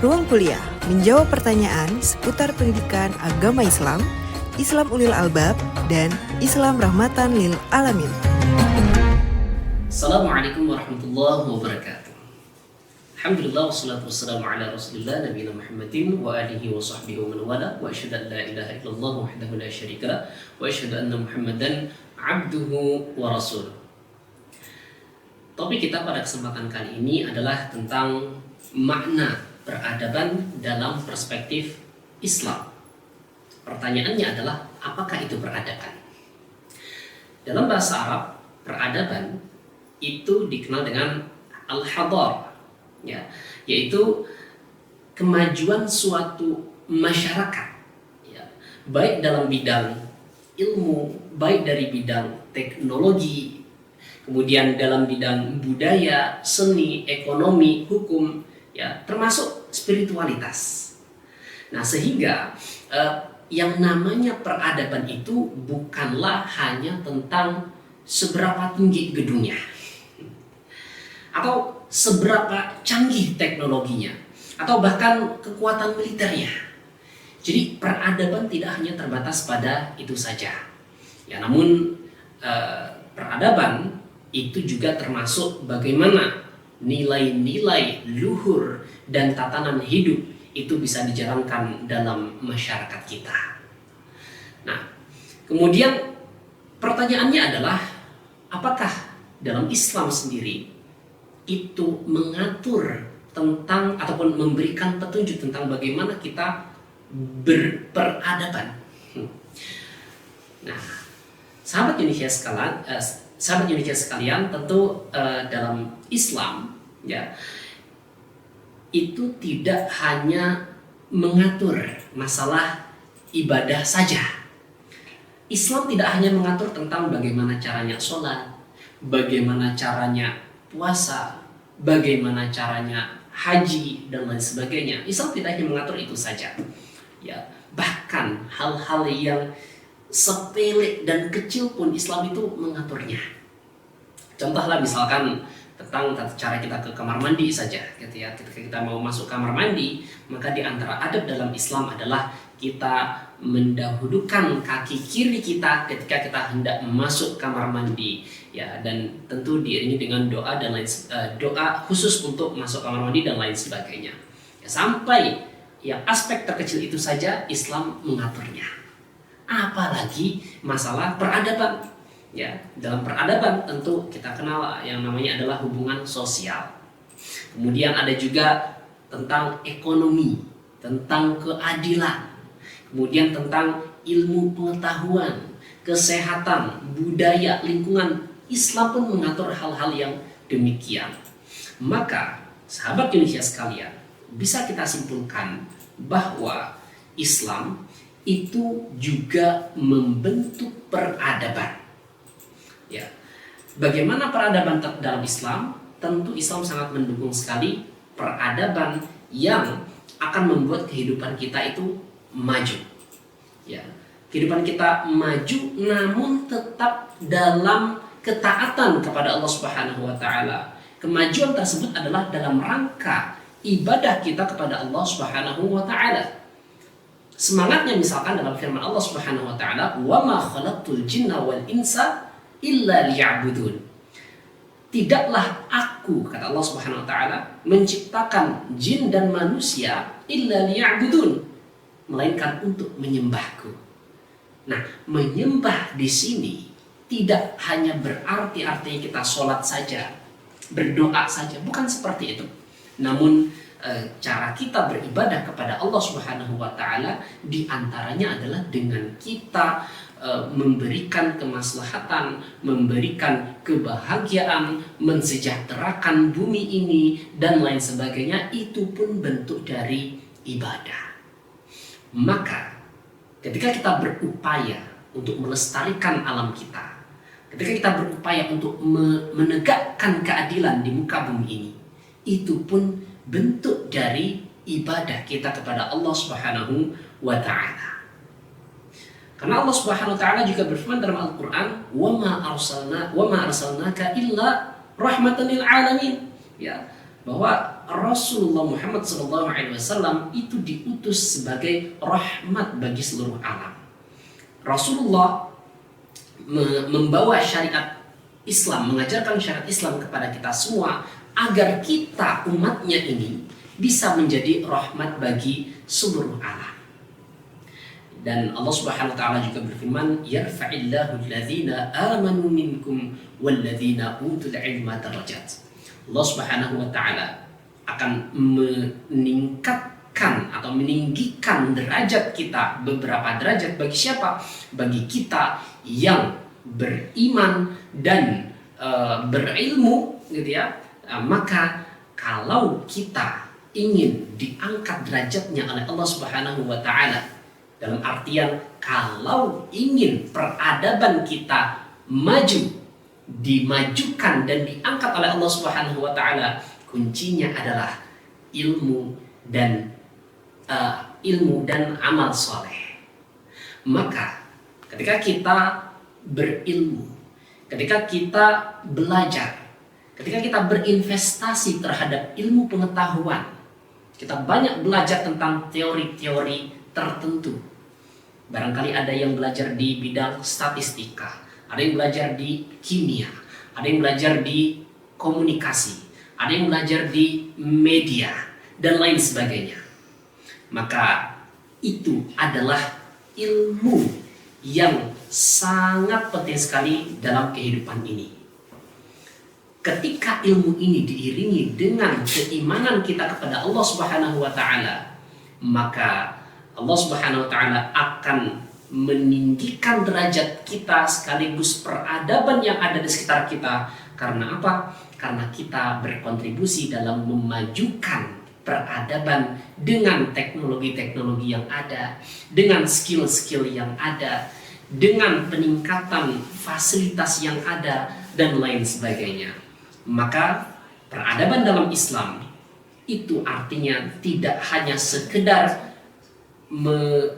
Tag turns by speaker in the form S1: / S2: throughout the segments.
S1: Ruang Kuliah menjawab pertanyaan seputar pendidikan agama Islam, Islam Ulil Albab, dan Islam Rahmatan Lil Alamin.
S2: Assalamualaikum warahmatullahi wabarakatuh. Alhamdulillah wassalatu wassalamu ala rasulillah nabiyina Muhammadin wa alihi wa sahbihi wa man wala wa asyhadu an la ilaha illallah wahdahu la syarika lah wa asyhadu anna Muhammadan abduhu wa rasuluh. Topik kita pada kesempatan kali ini adalah tentang makna peradaban dalam perspektif Islam. Pertanyaannya adalah, apakah itu peradaban? Dalam bahasa Arab, peradaban itu dikenal dengan al-hadar, ya, yaitu kemajuan suatu masyarakat, ya, baik dalam bidang ilmu, baik dari bidang teknologi, kemudian dalam bidang budaya, seni, ekonomi, hukum, ya, termasuk spiritualitas. Nah, sehingga yang namanya peradaban itu bukanlah hanya tentang seberapa tinggi gedungnya atau seberapa canggih teknologinya atau bahkan kekuatan militernya. Jadi peradaban tidak hanya terbatas pada itu saja, ya, namun peradaban itu juga termasuk bagaimana nilai-nilai luhur dan tatanan hidup itu bisa dijalankan dalam masyarakat kita. Nah, kemudian pertanyaannya adalah, apakah dalam Islam sendiri itu mengatur tentang ataupun memberikan petunjuk tentang bagaimana kita berperadaban? Nah, sahabat Indonesia sekalian, tentu dalam Islam, ya, itu tidak hanya mengatur masalah ibadah saja. Islam tidak hanya mengatur tentang bagaimana caranya sholat, bagaimana caranya puasa, bagaimana caranya haji, dan lain sebagainya. Islam tidak hanya mengatur itu saja, ya, bahkan hal-hal yang sepele dan kecil pun Islam itu mengaturnya. Contohlah misalkan tentang cara kita ke kamar mandi saja, gitu ya. Ketika kita mau masuk kamar mandi, maka di antara adab dalam Islam adalah kita mendahulukan kaki kiri kita ketika kita hendak masuk kamar mandi, ya, dan tentu diiringi dengan doa dan lain doa khusus untuk masuk kamar mandi dan lain sebagainya. Ya, sampai yang aspek terkecil itu saja Islam mengaturnya. Apalagi masalah peradaban. Ya, dalam peradaban tentu kita kenal yang namanya adalah hubungan sosial. Kemudian ada juga tentang ekonomi, tentang keadilan, kemudian tentang ilmu pengetahuan, kesehatan, budaya, lingkungan. Islam pun mengatur hal-hal yang demikian. Maka, sahabat Indonesia sekalian, bisa kita simpulkan bahwa Islam itu juga membentuk peradaban. Ya, bagaimana peradaban dalam Islam? Tentu Islam sangat mendukung sekali peradaban yang akan membuat kehidupan kita itu maju. Ya, kehidupan kita maju namun tetap dalam ketaatan kepada Allah Subhanahu wa taala. Kemajuan tersebut adalah dalam rangka ibadah kita kepada Allah Subhanahu wa taala. Semangatnya misalkan dalam firman Allah Subhanahu wa taala, "Wa ma khalaqtul jinna wal insa illa liya'budun." Tidaklah aku, kata Allah Subhanahu wa taala, menciptakan jin dan manusia illa liya'budun, melainkan untuk menyembahku. Nah, menyembah di sini tidak hanya berarti artinya kita sholat saja, berdoa saja, bukan seperti itu. Namun cara kita beribadah kepada Allah Subhanahu wa taala di antaranya adalah dengan kita memberikan kemaslahatan, memberikan kebahagiaan, mensejahterakan bumi ini dan lain sebagainya. Itu pun bentuk dari ibadah. Maka ketika kita berupaya untuk melestarikan alam kita, ketika kita berupaya untuk menegakkan keadilan di muka bumi ini, itu pun bentuk dari ibadah kita kepada Allah Subhanahu wa taala. Karena Allah Subhanahu wa taala juga berfirman dalam Al-Qur'an, "Wa ma arsalnaka illa rahmatan lil alamin." Ya, bahwa Rasulullah Muhammad SAW itu diutus sebagai rahmat bagi seluruh alam. Rasulullah membawa syariat Islam, mengajarkan syariat Islam kepada kita semua agar kita umatnya ini bisa menjadi rahmat bagi seluruh alam. Dan Allah Subhanahu wa taala juga berfirman, "Yarfa'illahu alladhina amanu minkum walladzina utul ilma darajat." Allah Subhanahu wa taala akan meningkatkan atau meninggikan derajat kita beberapa derajat bagi siapa? Bagi kita yang beriman dan berilmu, gitu ya. Maka kalau kita ingin diangkat derajatnya oleh Allah Subhanahu wa taala, dalam artian kalau ingin peradaban kita maju, dimajukan dan diangkat oleh Allah Subhanahu wa taala, kuncinya adalah ilmu dan amal soleh. Maka ketika kita berilmu, ketika kita belajar, ketika kita berinvestasi terhadap ilmu pengetahuan, kita banyak belajar tentang teori-teori tertentu. Barangkali ada yang belajar di bidang statistika, ada yang belajar di kimia, ada yang belajar di komunikasi, ada yang belajar di media, dan lain sebagainya. Maka itu adalah ilmu yang sangat penting sekali dalam kehidupan ini. Ketika ilmu ini diiringi dengan keimanan kita kepada Allah Subhanahu wa taala, maka Allah Subhanahu wa taala akan meninggikan derajat kita sekaligus peradaban yang ada di sekitar kita. Karena apa? Karena kita berkontribusi dalam memajukan peradaban dengan teknologi-teknologi yang ada, dengan skill-skill yang ada, dengan peningkatan fasilitas yang ada, dan lain sebagainya. Maka peradaban dalam Islam itu artinya tidak hanya sekedar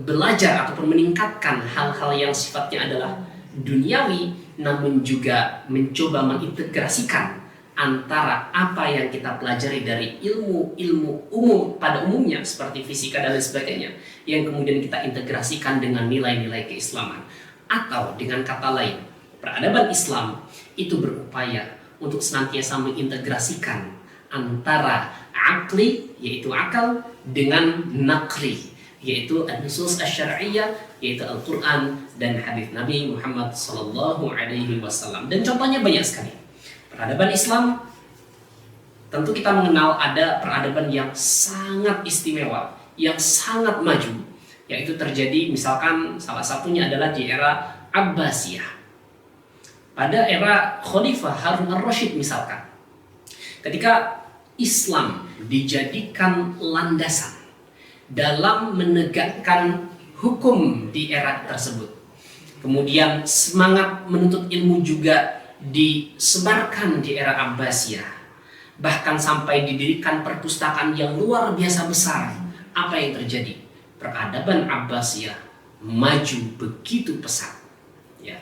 S2: belajar ataupun meningkatkan hal-hal yang sifatnya adalah duniawi, namun juga mencoba mengintegrasikan antara apa yang kita pelajari dari ilmu umum pada umumnya seperti fisika dan lain sebagainya, yang kemudian kita integrasikan dengan nilai-nilai keislaman. Atau dengan kata lain, peradaban Islam itu berupaya untuk senantiasa mengintegrasikan antara akli, yaitu akal, dengan nakli, yaitu an-nusus asy-syar'iyyah, yaitu Al-Quran dan hadis Nabi Muhammad SAW. Dan contohnya banyak sekali. Peradaban Islam, tentu kita mengenal ada peradaban yang sangat istimewa, yang sangat maju, yaitu terjadi misalkan salah satunya adalah di era Abbasiyah. Pada era Khalifah Harun ar-Rasyid misalkan, ketika Islam dijadikan landasan dalam menegakkan hukum di era tersebut, kemudian semangat menuntut ilmu juga disebarkan di era Abbasiyah, bahkan sampai didirikan perpustakaan yang luar biasa besar. Apa yang terjadi? Peradaban Abbasiyah maju begitu pesat, ya.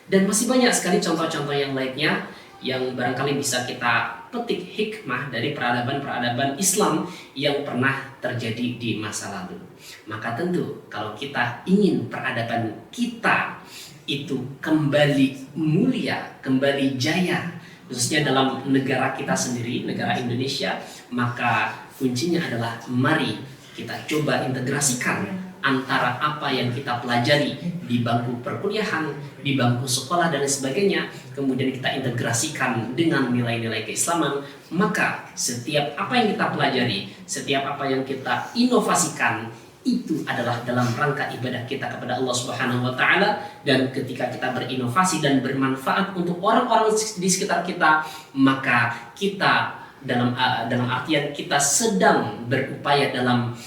S2: Dan masih banyak sekali contoh-contoh yang lainnya yang barangkali bisa kita petik hikmah dari peradaban-peradaban Islam yang pernah terjadi di masa lalu. Maka tentu kalau kita ingin peradaban kita itu kembali mulia, kembali jaya, khususnya dalam negara kita sendiri, negara Indonesia, maka kuncinya adalah mari kita coba integrasikan antara apa yang kita pelajari di bangku perkuliahan, di bangku sekolah dan lain sebagainya, kemudian kita integrasikan dengan nilai-nilai keislaman. Maka setiap apa yang kita pelajari, setiap apa yang kita inovasikan, itu adalah dalam rangka ibadah kita kepada Allah Subhanahu wa taala. Dan ketika kita berinovasi dan bermanfaat untuk orang-orang di sekitar kita, maka kita dalam artian kita sedang berupaya dalam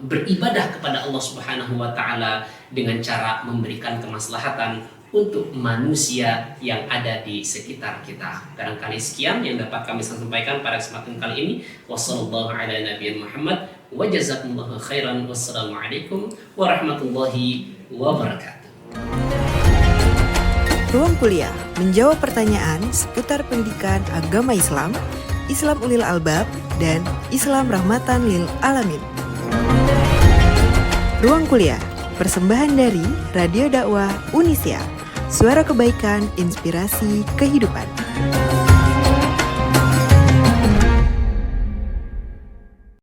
S2: beribadah kepada Allah Subhanahu wa taala dengan cara memberikan kemaslahatan untuk manusia yang ada di sekitar kita. Barangkali sekian yang dapat kami sampaikan pada kesempatan kali ini. Wassallallahu ala nabiyina Muhammad wa jazakumullahu khairan. Wassalamualaikum warahmatullahi wabarakatuh.
S1: Ruang Kuliah menjawab pertanyaan seputar pendidikan agama Islam, Islam Ulil Albab, dan Islam Rahmatan Lil Alamin. Ruang Kuliah, persembahan dari Radio Dakwah Unisia. Suara kebaikan, inspirasi kehidupan.